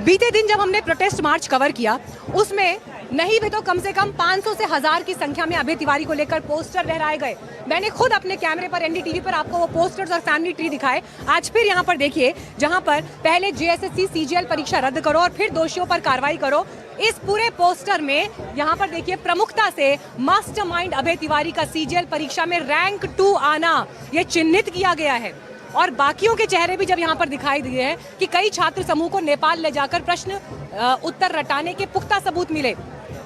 बीते दिन जब हमने प्रोटेस्ट मार्च कवर किया, उसमें नहीं भी तो कम से कम 500 से 1000 की संख्या में अभय तिवारी को लेकर पोस्टर लहराए गए। मैंने खुद अपने कैमरे पर एनडीटीवी पर आपको वो पोस्टर्स और फैमिली ट्री दिखाए। आज फिर यहाँ पर देखिए, जहाँ पर पहले जेएसएससी सीजीएल परीक्षा रद्द करो और फिर दोषियों पर कार्रवाई करो, इस पूरे पोस्टर में यहाँ पर देखिए प्रमुखता से मास्टरमाइंड अभय तिवारी का सीजीएल परीक्षा में रैंक 2 आना ये चिन्हित किया गया है। और बाकियों के चेहरे भी जब यहाँ पर दिखाई दिए हैं कि कई छात्र समूह को नेपाल ले जाकर प्रश्न उत्तर रटाने के पुख्ता सबूत मिले।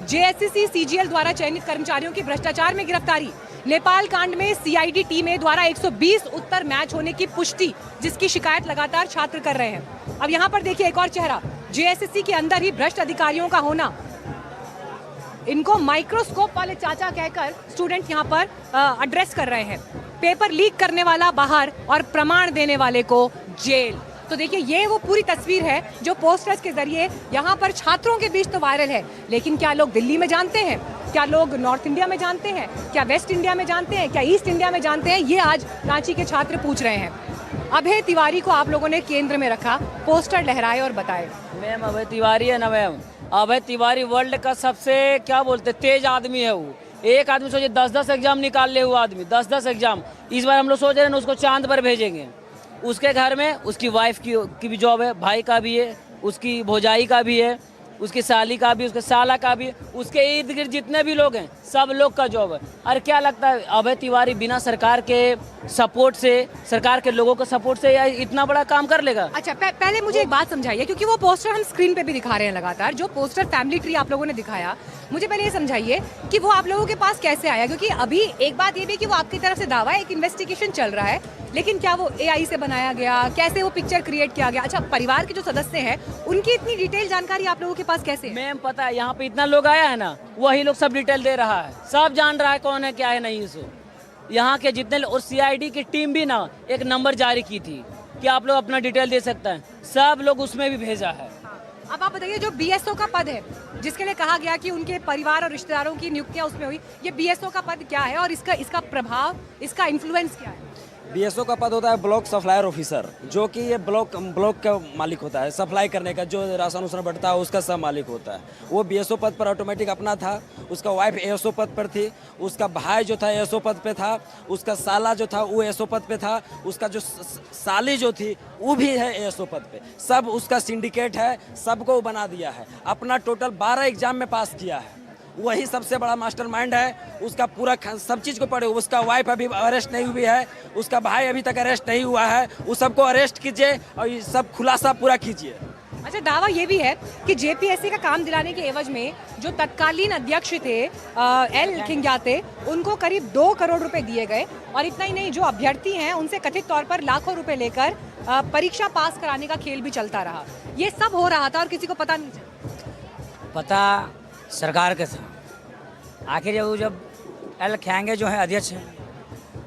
जेएसएससी सीजीएल द्वारा चयनित कर्मचारियों की भ्रष्टाचार में गिरफ्तारी, नेपाल कांड में सीआईडी टीम द्वारा 120 उत्तर मैच होने की पुष्टि, जिसकी शिकायत लगातार छात्र कर रहे हैं। अब यहाँ पर देखिए एक और चेहरा, जेएसएससी के अंदर ही भ्रष्ट अधिकारियों का होना। इनको माइक्रोस्कोप वाले चाचा कहकर स्टूडेंट यहाँ पर एड्रेस कर रहे हैं। पेपर लीक करने वाला बाहर और प्रमाण देने वाले को जेल। तो देखिए ये वो पूरी तस्वीर है जो पोस्टर्स के जरिए यहाँ पर छात्रों के बीच तो वायरल है, लेकिन क्या लोग दिल्ली में जानते हैं, क्या लोग नॉर्थ इंडिया में जानते हैं, क्या वेस्ट इंडिया में जानते हैं, क्या ईस्ट इंडिया में जानते हैं, ये आज रांची के छात्र पूछ रहे हैं। अभय तिवारी को आप लोगों ने केंद्र में रखा, पोस्टर लहराए और बताए। मैम अभय तिवारी है ना मैम, अभय तिवारी वर्ल्ड का सबसे क्या बोलते तेज आदमी है। वो एक आदमी सोचिए 10-10 एग्जाम निकाल ले हुआ आदमी, 10-10 एग्जाम। इस बार हम लोग सोच रहे हैं उसको चांद पर भेजेंगे। उसके घर में उसकी वाइफ की भी जॉब है, भाई का भी है, उसकी भौजाई का भी है, उसकी साली का भी, उसके साला का भी, उसके इर्द गिर्द जितने भी लोग हैं सब लोग का जॉब है। और क्या लगता है अभय तिवारी बिना सरकार के सपोर्ट से, सरकार के लोगों के सपोर्ट से इतना बड़ा काम कर लेगा? अच्छा पहले मुझे एक बात समझाइए, क्योंकि वो पोस्टर हम स्क्रीन पे भी दिखा रहे हैं लगातार, जो पोस्टर फैमिली ट्री आप लोगों ने दिखाया, मुझे पहले ये समझाइए कि वो आप लोगों के पास कैसे आया। क्योंकि अभी एक बात ये भी कि वो आपकी तरफ से दावा है, एक इन्वेस्टिगेशन चल रहा है, लेकिन क्या वो एआई से बनाया गया, कैसे वो पिक्चर क्रिएट किया गया? अच्छा, परिवार के जो सदस्य हैं उनकी इतनी डिटेल जानकारी आप लोगों के पास कैसे है? मैम पता है यहाँ पे इतना लोग आया है ना, वही लोग सब डिटेल दे रहा है, सब जान रहा है कौन है क्या है नहीं। सो यहाँ के जितने और सीआईडी की टीम भी ना एक नंबर जारी की थी कि आप लोग अपना डिटेल दे सकते हैं, सब लोग उसमें भी भेजा है। अब आप बताइए, जो बीएसओ का पद है जिसके लिए कहा गया कि उनके परिवार और रिश्तेदारों की नियुक्तियां उसमें हुई, ये बीएसओ का पद क्या है और इसका प्रभाव, इसका इन्फ्लुएंस क्या है? बीएसओ का पद होता है ब्लॉक सप्लायर ऑफिसर, जो कि ये ब्लॉक का मालिक होता है, सप्लाई करने का, जो राशन उसन बढ़ता है उसका सब मालिक होता है। वो बीएसओ पद पर ऑटोमेटिक अपना था, उसका वाइफ एएसओ पद पर थी, उसका भाई जो था एएसओ पद पे था, उसका साला जो था वो एएसओ पद पे था, उसका जो साली जो थी वो भी है एएसओ पद पे। सब उसका सिंडिकेट है, सबको वो बना दिया है। अपना टोटल 12 एग्जाम में पास किया है, वही सबसे बड़ा मास्टरमाइंड है। उसका पूरा सब चीज़ को पढ़े। उसका वाइफ अभी अरेस्ट नहीं हुई है, उसका भाई अभी तक अरेस्ट नहीं हुआ है, उस सबको अरेस्ट कीजिए और ये सब खुलासा पूरा कीजिए। अच्छा, दावा ये भी है कि जेपीएससी का काम दिलाने के एवज में जो तत्कालीन अध्यक्ष थे एल खिंग्याते, उनको करीब 2 करोड़ रुपए दिए गए। और इतना ही नहीं, जो अभ्यर्थी हैं उनसे कथित तौर पर लाखों रुपए लेकर परीक्षा पास कराने का खेल भी चलता रहा। ये सब हो रहा था और किसी को पता नहीं चला। पता सरकार के था। आखिर जब एल खियांगे जो है अध्यक्ष हैं,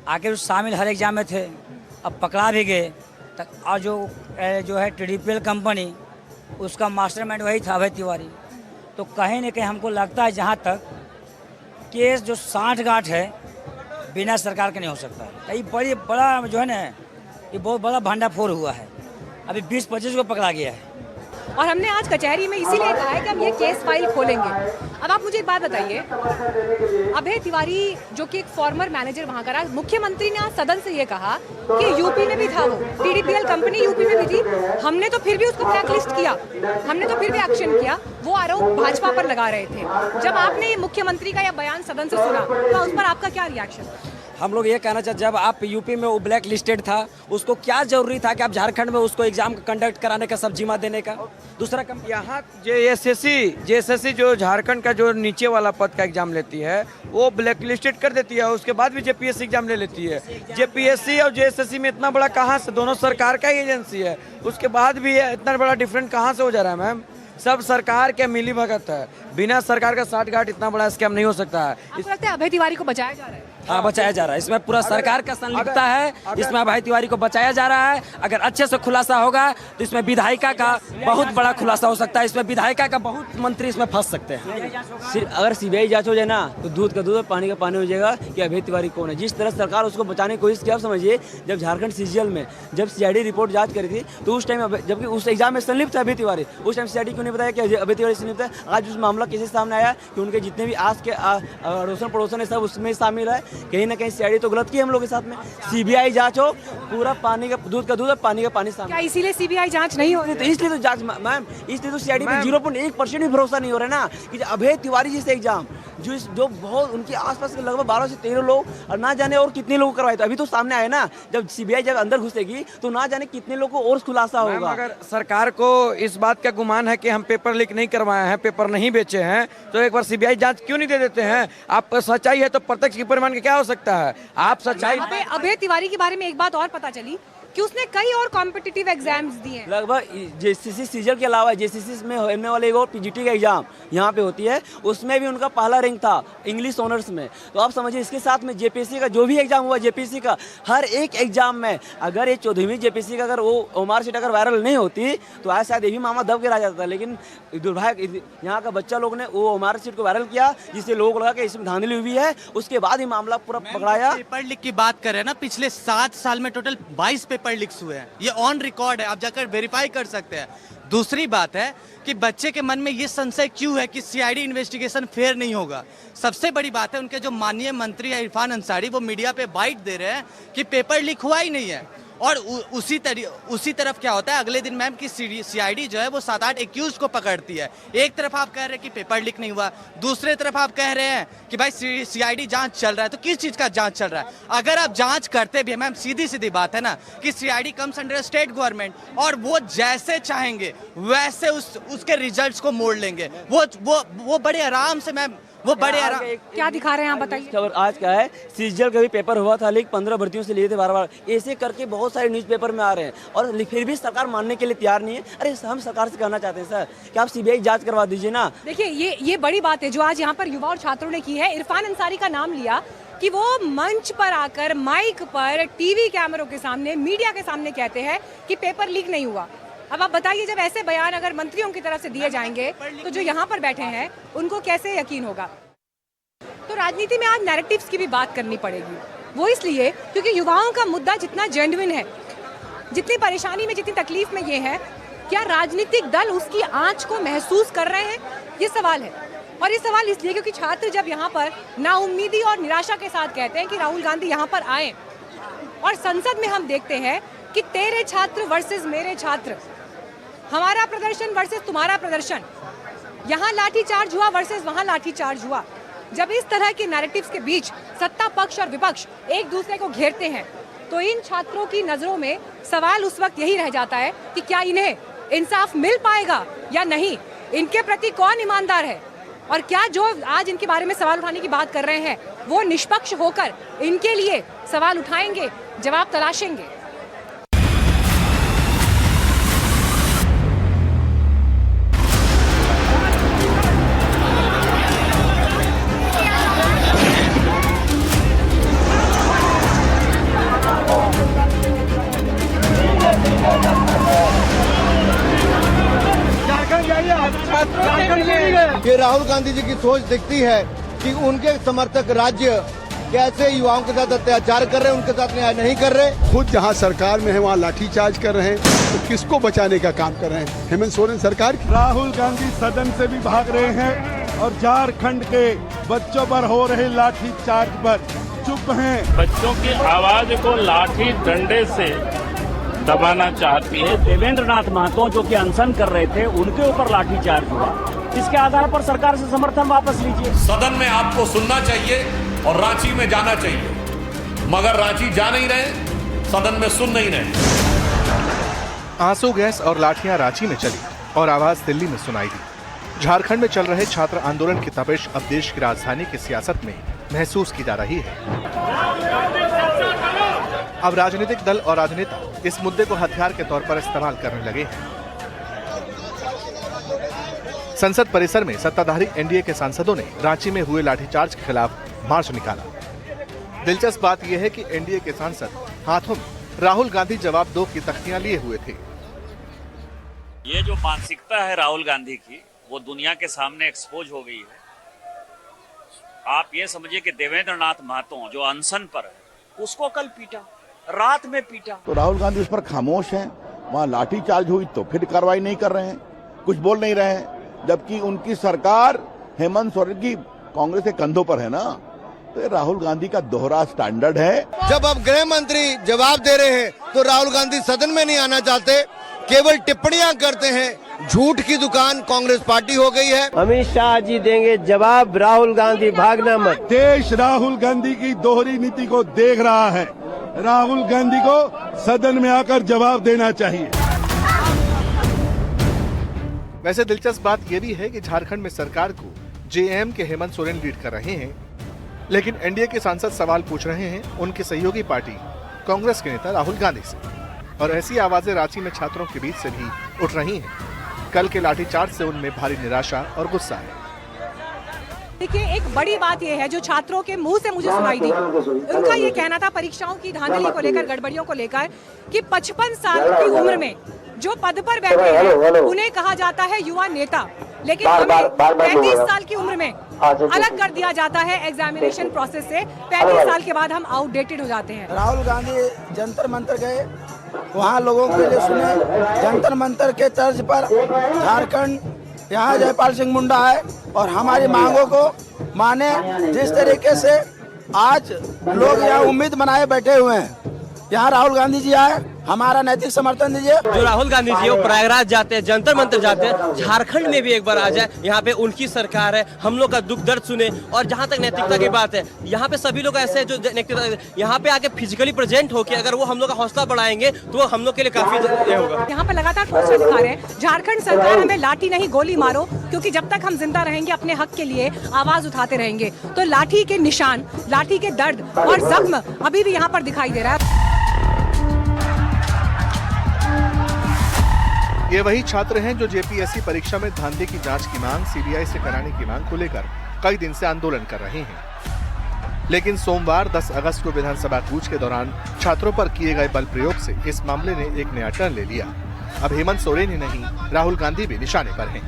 आखिर शामिल हर एग्जाम में थे, अब पकड़ा भी गए। और जो है टीडीपीएल कंपनी, उसका मास्टरमाइंड वही था अभय तिवारी। तो कहीं न कहीं हमको लगता है जहाँ तक केस जो 60 गांठ है बिना सरकार के नहीं हो सकता है। ये बड़ा जो है ना, ये बहुत बड़ा भांडाफोड़ हुआ है। अभी 20-25 को पकड़ा गया है और हमने आज कचहरी में इसीलिए कहा है कि हम ये केस फाइल खोलेंगे। अब आप मुझे एक बात बताइए, अभय तिवारी जो कि एक फॉर्मर मैनेजर वहाँ का रहा, मुख्यमंत्री ने आज सदन से ये कहा कि यूपी में भी था, वो टीडीपीएल कंपनी यूपी में भी थी, हमने तो फिर भी उसको ब्लैकलिस्ट किया, हमने तो फिर भी एक्शन किया। वो आरोप भाजपा पर लगा रहे थे। जब आपने ये मुख्यमंत्री का यह बयान सदन से सुना तो उस पर आपका क्या रिएक्शन? हम लोग ये कहना चाहते, जब आप यूपी में वो ब्लैक लिस्टेड था, उसको क्या जरूरी था कि आप झारखंड में उसको एग्जाम कंडक्ट कराने का सब जिम्मा देने का? दूसरा कम यहाँ जेएसएससी जो झारखंड का जो नीचे वाला पद का एग्जाम लेती है वो ब्लैक लिस्टेड कर देती है, उसके बाद भी जेपीएससी एग्जाम ले लेती है। जेपीएससी और जेएसएससी में इतना बड़ा कहाँ से, दोनों सरकार का ही एजेंसी है, उसके बाद भी इतना बड़ा डिफरेंट कहाँ से हो जा रहा है? मैम सब सरकार के मिली भगत है, बिना सरकार का 60 गांठ इतना बड़ा स्कैम नहीं हो सकता है। आपको लगता है अभय तिवारी को बचाया जा रहा है? हाँ, बचाया जा रहा है। इसमें पूरा सरकार का संलिप्तता है, इसमें अभय तिवारी को बचाया जा रहा है। अगर अच्छे से खुलासा होगा तो इसमें विधायिका का बहुत बड़ा खुलासा हो सकता है। इसमें विधायिका का बहुत मंत्री इसमें फंस सकते हैं। अगर सीबीआई जांच हो जाए ना तो दूध का दूध और पानी का पानी हो जाएगा कि अभय तिवारी कौन है। जिस तरह सरकार उसको बचाने की कोशिश की, आप समझिए जब झारखंड सीजीएल में जब सीआईडी रिपोर्ट जांच करी थी तो उस टाइम जबकि उस एग्जाम में संलिप्त है अभय तिवारी, उस टाइम सीआईडी क्यों नहीं बताया कि अभय तिवारी संलिप्त है। आज उस मामला कैसे सामने आया कि उनके जितने भी आस के अड़ोसन पड़ोसन है सब उसमें शामिल है। कहीं ना कहीं सीआईडी तो गलत की हम लोग के साथ में। सीबीआई जांच हो, पूरा पानी का दूध और पानी का पानी सामने। क्या इसीलिए सीबीआई जांच नहीं हो रही? तो इसलिए तो जांच मैम, इसलिए तो सीआईडी पे 0.1% भी भरोसा नहीं हो रहा है ना कि अभय तिवारी जैसे एग्जाम जो बहुत उनके आसपास के लगभग 12 से 13 लोग और ना जाने और कितने लोग करवाए। तो अभी तो सामने आए ना, जब सीबीआई जब अंदर घुसेगी तो ना जाने कितने लोग को और खुलासा होगा। अगर सरकार को इस बात का गुमान है कि हम पेपर लीक नहीं करवाए हैं, पेपर नहीं बेचे हैं, तो एक बार सीबीआई जांच क्यों नहीं दे देते हैं? आप सच्चाई है तो प्रत्यक्ष की परिमाण क्या हो सकता है? आप सच्चाई अभय तिवारी के बारे में एक बात और पता चली कि उसने कई और कॉम्पिटिटिव एग्जाम्स दिए हैं। लगभग जेसीसी सीजल के अलावा जेसीसी में होने वाले एक और पीजीटी का एग्जाम यहाँ पे होती है, उसमें भी उनका पहला रैंक था इंग्लिश ऑनर्स में। तो आप समझिए इसके साथ में जेपीएससी का जो भी एग्जाम हुआ, जेपीएससी का हर एक एग्जाम में अगर ये 14वीं जेपीएससी का अगर वो ओमार सीट अगर वायरल नहीं होती तो आज शायद ये भी मामला दब के रह जाता था। लेकिन दुर्भाग्य यहाँ का बच्चा लोग ने वो ओमार सीट को वायरल किया, जिससे लोगों को लगा कि इसमें धांधली हुई है। उसके बाद ही मामला पूरा पकड़ाया। पेपर लीक की बात करें ना, पिछले 7 साल में टोटल 22 पेपर लीक्स हुए हैं। ये ऑन रिकॉर्ड है, आप जाकर वेरीफाई कर सकते हैं। दूसरी बात है कि बच्चे के मन में ये संशय क्यों है कि सीआईडी इन्वेस्टिगेशन फेयर नहीं होगा। सबसे बड़ी बात है उनके जो माननीय मंत्री इरफान अंसारी वो मीडिया पे बाइट दे रहे हैं कि पेपर लीक हुआ ही नहीं है। और उसी तरफ क्या होता है अगले दिन मैम की सीआईडी जो है वो 7-8 एक्यूज को पकड़ती है। एक तरफ आप कह रहे हैं कि पेपर लीक नहीं हुआ, दूसरे तरफ आप कह रहे हैं कि भाई सीआईडी जांच चल रहा है। तो किस चीज का जांच चल रहा है? अगर आप जांच करते भी हैं मैम, सीधी बात है ना कि CID comes under state government और वो जैसे चाहेंगे वैसे उसके रिजल्ट्स को मोड़ लेंगे। वो बड़े आराम से मैम, वो बड़े क्या दिखा रहे हैं आप बताइए। खबर आज का है, सीजीएल का भी पेपर हुआ था लीक, 15 भर्तियों से लिए थे बार। ऐसे करके बहुत सारे न्यूज़पेपर में आ रहे हैं और फिर भी सरकार मानने के लिए तैयार नहीं है। अरे हम सरकार से कहना चाहते हैं सर कि आप सीबीआई जांच करवा दीजिए ना। देखिए ये बड़ी बात है जो आज यहाँ पर युवा और छात्रों ने की है। इरफान अंसारी का नाम लिया कि वो मंच पर आकर माइक पर टीवी कैमरों के सामने मीडिया के सामने कहते हैं कि पेपर लीक नहीं हुआ। अब आप बताइए जब ऐसे बयान अगर मंत्रियों की तरफ से दिए जाएंगे तो जो यहाँ पर बैठे हैं उनको कैसे यकीन होगा। तो राजनीति में आज नैरेटिव्स की भी बात करनी पड़ेगी। वो इसलिए क्योंकि युवाओं का मुद्दा जितना जेन्युइन है, जितनी परेशानी में, जितनी तकलीफ में ये है, क्या राजनीतिक दल उसकी आंच को महसूस कर रहे हैं? ये सवाल है। और ये सवाल इसलिए क्योंकि छात्र जब यहाँ पर नाउम्मीदी और निराशा के साथ कहते हैं कि राहुल गांधी यहाँ पर आए और संसद में हम देखते हैं कि तेरे छात्र वर्सेस मेरे छात्र, हमारा प्रदर्शन वर्सेस तुम्हारा प्रदर्शन, यहाँ लाठीचार्ज हुआ वर्सेस वहाँ लाठीचार्ज हुआ। जब इस तरह के नैरेटिव्स के बीच सत्ता पक्ष और विपक्ष एक दूसरे को घेरते हैं तो इन छात्रों की नजरों में सवाल उस वक्त यही रह जाता है कि क्या इन्हें इंसाफ मिल पाएगा या नहीं, इनके प्रति कौन ईमानदार है और क्या जो आज इनके बारे में सवाल उठाने की बात कर रहे हैं वो निष्पक्ष होकर इनके लिए सवाल उठाएंगे, जवाब तलाशेंगे। ये राहुल गांधी जी की सोच दिखती है कि उनके समर्थक राज्य कैसे युवाओं के साथ अत्याचार कर रहे हैं, उनके साथ न्याय नहीं कर रहे। खुद जहां सरकार में है वहां लाठीचार्ज कर रहे हैं, तो किसको बचाने का काम कर रहे हैं? हेमंत सोरेन सरकार की। राहुल गांधी सदन से भी भाग रहे हैं और झारखंड के बच्चों पर हो रहे लाठीचार्ज पर चुप हैं। बच्चों की आवाज को लाठी डंडे से दबाना चाहती है। देवेंद्र नाथ महतो जो कि अनशन कर रहे थे उनके ऊपर लाठीचार्ज हुआ। इसके आधार पर सरकार से समर्थन वापस लीजिए। सदन में आपको सुनना चाहिए और रांची में जाना चाहिए, मगर रांची जा नहीं रहे, सदन में सुन नहीं रहे। आंसू गैस और लाठियां रांची में चली और आवाज दिल्ली में सुनाई दी। झारखंड में चल रहे छात्र आंदोलन की तपिश अब देश की राजधानी की सियासत में महसूस की जा रही है। अब राजनीतिक दल और राजनेता इस मुद्दे को हथियार के तौर पर इस्तेमाल करने लगे हैं। संसद परिसर में सत्ताधारी एनडीए के सांसदों ने रांची में हुए लाठीचार्ज के खिलाफ मार्च निकाला। दिलचस्प बात यह है कि एनडीए के सांसद हाथों में राहुल गांधी जवाब दो की तख्तियां लिए हुए थे। ये जो मानसिकता है राहुल गांधी की, वो दुनिया के सामने एक्सपोज हो गई है। आप ये समझिए कि देवेंद्र नाथ महतो जो अनशन पर है, उसको कल पीटा, रात में पीटा। तो राहुल गांधी उस पर खामोश हैं। वहाँ लाठीचार्ज हुई तो फिर कार्रवाई नहीं कर रहे हैं, कुछ बोल नहीं रहे हैं, जबकि उनकी सरकार हेमंत सोरेन की कांग्रेस के कंधों पर है ना। तो ये राहुल गांधी का दोहरा स्टैंडर्ड है। जब अब गृह मंत्री जवाब दे रहे हैं तो राहुल गांधी सदन में नहीं आना चाहते, केवल टिप्पणियां करते हैं। झूठ की दुकान कांग्रेस पार्टी हो गई है। अमित शाह जी देंगे जवाब, राहुल गांधी भागना मत। देश राहुल गांधी की दोहरी नीति को देख रहा है। राहुल गांधी को सदन में आकर जवाब देना चाहिए। वैसे दिलचस्प बात यह भी है कि झारखंड में सरकार को जेएम के हेमंत सोरेन लीड कर रहे हैं, लेकिन एनडीए के सांसद सवाल पूछ रहे हैं उनकी सहयोगी पार्टी कांग्रेस के नेता राहुल गांधी से। और ऐसी आवाजें रांची में छात्रों के बीच से भी उठ रही हैं। कल के लाठीचार्ज से उनमें भारी निराशा और गुस्सा है। देखिए, एक बड़ी बात यह है जो छात्रों के मुंह से मुझे सुनाई दी, उनका ये कहना था परीक्षाओं की धांधली को लेकर, गड़बड़ियों को लेकर, कि 55 साल की उम्र में जो पद पर बैठे हैं उन्हें कहा जाता है युवा नेता, लेकिन हमें 35 साल की उम्र में अलग कर दिया जाता है एग्जामिनेशन प्रोसेस से। 35 साल के बाद हम आउटडेटेड हो जाते हैं। राहुल गांधी जंतर मंतर गए, वहाँ लोगों के लिए सुने, जंतर मंतर के तर्ज पर झारखंड, यहाँ जयपाल सिंह मुंडा है और हमारी मांगों को माने। जिस तरीके से आज लोग यहाँ उम्मीद बनाए बैठे हुए हैं, यहाँ राहुल गांधी जी आए, हमारा नैतिक समर्थन दीजिए। जो राहुल गांधी जी वो प्रयागराज जाते हैं, जंतर मंतर जाते हैं, झारखंड में भी एक बार आ जाए। यहाँ पे उनकी सरकार है, हम लोग का दुख दर्द सुने। और जहाँ तक नैतिकता की बात है, यहाँ पे सभी लोग ऐसे जो यहाँ पे आके फिजिकली प्रेजेंट होके अगर वो हम लोग का हौसला बढ़ाएंगे तो वो हम लोग के लिए काफी होगा। यहाँ पे लगातार पोस्टर दिखा रहे हैं, झारखंड सरकार हमें लाठी नहीं गोली मारो, क्योंकि जब तक हम जिंदा रहेंगे अपने हक के लिए आवाज उठाते रहेंगे। तो लाठी के निशान, लाठी के दर्द और जख्म अभी भी यहाँ पर दिखाई दे रहा है। ये वही छात्र हैं जो जेपीएससी परीक्षा में धांधली की जांच की मांग सीबीआई से कराने की मांग को लेकर कई दिन से आंदोलन कर रहे हैं। लेकिन सोमवार 10 अगस्त को विधानसभा कूच के दौरान छात्रों पर किए गए बल प्रयोग से इस मामले ने एक नया टर्न ले लिया। अब हेमंत सोरेन ही नहीं, राहुल गांधी भी निशाने पर हैं।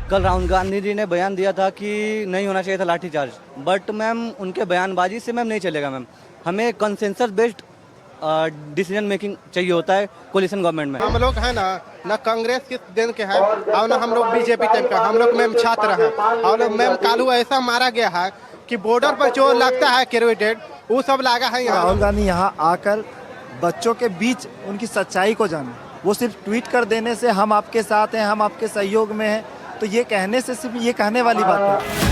कल राहुल गांधी जी ने बयान दिया था कि नहीं होना चाहिए था लाठीचार्ज, बट मैम उनके बयानबाजी से मैम नहीं चलेगा। मैम हमें कंसेंसस बेस्ड डिसीजन मेकिंग चाहिए होता है कोलिशन गवर्नमेंट में। हम लोग है ना कांग्रेस के दिन के हैं और ना हम लोग बीजेपी टाइप का, हम लोग मैम छात्र हैं और मैम कालू ऐसा मारा गया है कि बॉर्डर पर जो लगता है कैरेटेड वो सब लगा है यहाँ। राहुल गांधी यहाँ आकर बच्चों के बीच उनकी सच्चाई को जाने, वो सिर्फ ट्वीट कर देने से हम आपके साथ हैं, हम आपके सहयोग में हैं, तो ये कहने से सिर्फ ये कहने वाली बात है।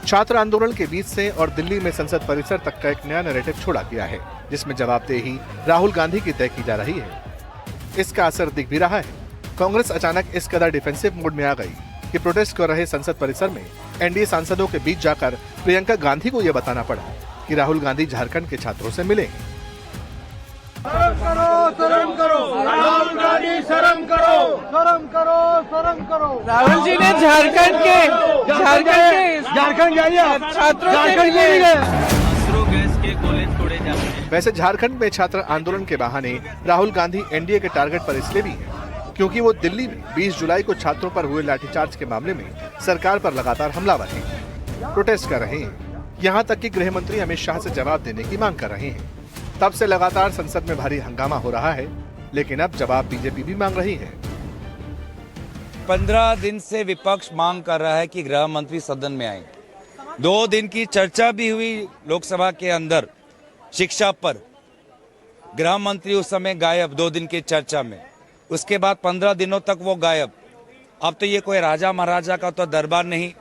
छात्र आंदोलन के बीच से और दिल्ली में संसद परिसर तक का एक नया नैरेटिव छोड़ा गया है, जिसमें जवाबदेही राहुल गांधी की तय की जा रही है। इसका असर दिख भी रहा है। कांग्रेस अचानक इस कदर डिफेंसिव मोड में आ गई कि प्रोटेस्ट कर रहे संसद परिसर में एनडीए सांसदों के बीच जाकर प्रियंका गांधी को यह बताना पड़ा कि राहुल गांधी झारखंड के छात्रों से मिले। शर्म करो, राहुल गांधी शर्म करो। राहुल जी ने झारखंड जाइए, छात्रों के कॉलेज छोड़े जाते हैं। वैसे झारखंड में छात्र आंदोलन के बहाने राहुल गांधी एनडीए के टारगेट पर इसलिए भी है क्योंकि वो दिल्ली में 20 जुलाई को छात्रों पर हुए लाठीचार्ज के मामले में सरकार पर लगातार हमलावर हैं, प्रोटेस्ट कर रहे हैं। यहाँ तक कि गृह मंत्री अमित शाह से जवाब देने की मांग कर रहे हैं। तब से लगातार संसद में भारी हंगामा हो रहा है, लेकिन अब जवाब बीजेपी भी मांग रही है। 15 दिन से विपक्ष मांग कर रहा है कि गृह मंत्री सदन में आए। 2 दिन की चर्चा भी हुई लोकसभा के अंदर शिक्षा पर। गृह मंत्री उस समय गायब 2 दिन की चर्चा में, उसके बाद 15 दिनों तक वो गायब। अब तो ये कोई राजा महाराजा का तो दरबार नहीं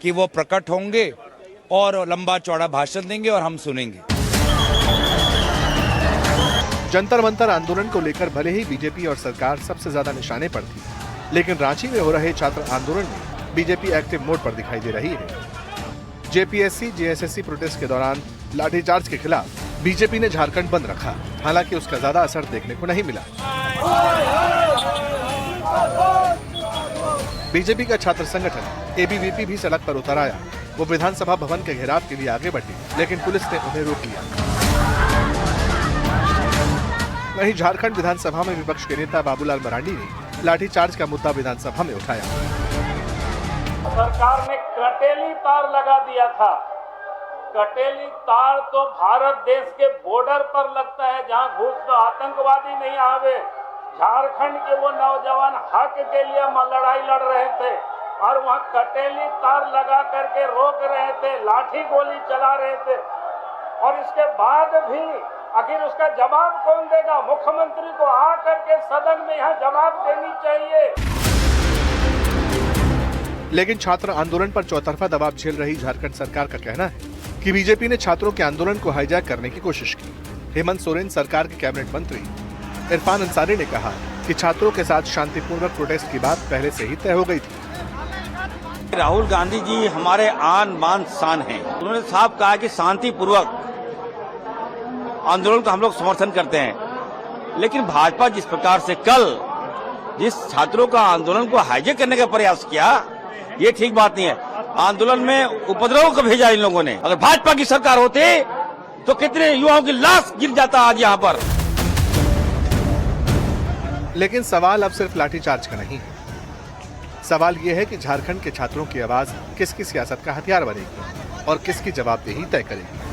कि वो प्रकट होंगे और लंबा चौड़ा भाषण देंगे और हम सुनेंगे। जंतर मंतर आंदोलन को लेकर भले ही बीजेपी और सरकार सबसे ज्यादा निशाने पर थी, लेकिन रांची में हो रहे छात्र आंदोलन में बीजेपी एक्टिव मोड पर दिखाई दे रही है। जेपीएससी जेएसएससी प्रोटेस्ट के दौरान लाठीचार्ज के खिलाफ बीजेपी ने झारखंड बंद रखा, हालांकि उसका ज्यादा असर देखने को नहीं मिला। बीजेपी का छात्र संगठन एबीवीपी भी सड़क पर उतर आया, वो विधानसभा भवन के घेराव के लिए आगे बढ़ी, लेकिन पुलिस ने उन्हें रोक लिया। वहीं झारखंड विधानसभा में विपक्ष के नेता बाबूलाल मरांडी ने लाठीचार्ज का मुद्दा विधानसभा में उठाया। सरकार ने कटेली तार लगा दिया था। कटेली तार तो भारत देश के बॉर्डर पर लगता है, जहां घुस तो आतंकवादी नहीं आवे। झारखंड के वो नौजवान हक के लिए लड़ाई लड़ रहे थे और वहां कटेली तार लगा करके रोक रहे थे, लाठी गोली चला रहे थे। और इसके बाद भी आखिर उसका जवाब कौन देगा? मुख्यमंत्री को आकर के सदन में यहाँ जवाब देनी चाहिए। लेकिन छात्र आंदोलन पर चौतरफा दबाव झेल रही झारखंड सरकार का कहना है कि बीजेपी ने छात्रों के आंदोलन को हाईजैक करने की कोशिश की। हेमंत सोरेन सरकार के कैबिनेट मंत्री इरफान अंसारी ने कहा कि छात्रों के साथ शांतिपूर्वक प्रोटेस्ट की बात पहले से ही तय हो गई थी। राहुल गांधी जी हमारे आन बान शान हैं। उन्होंने साफ कहा कि शांतिपूर्वक आंदोलन का हम लोग समर्थन करते हैं, लेकिन भाजपा जिस प्रकार से कल जिस छात्रों का आंदोलन को हाईजैक करने का प्रयास किया, ये ठीक बात नहीं है। आंदोलन में उपद्रव को भेजा इन लोगों ने। अगर भाजपा की सरकार होती तो कितने युवाओं की लाश गिर जाता आज यहाँ पर। लेकिन सवाल अब सिर्फ लाठीचार्ज का नहीं है। सवाल ये है कि झारखंड के छात्रों की आवाज किसकी सियासत का हथियार बनेगी और किसकी जवाबदेही तय करेगी।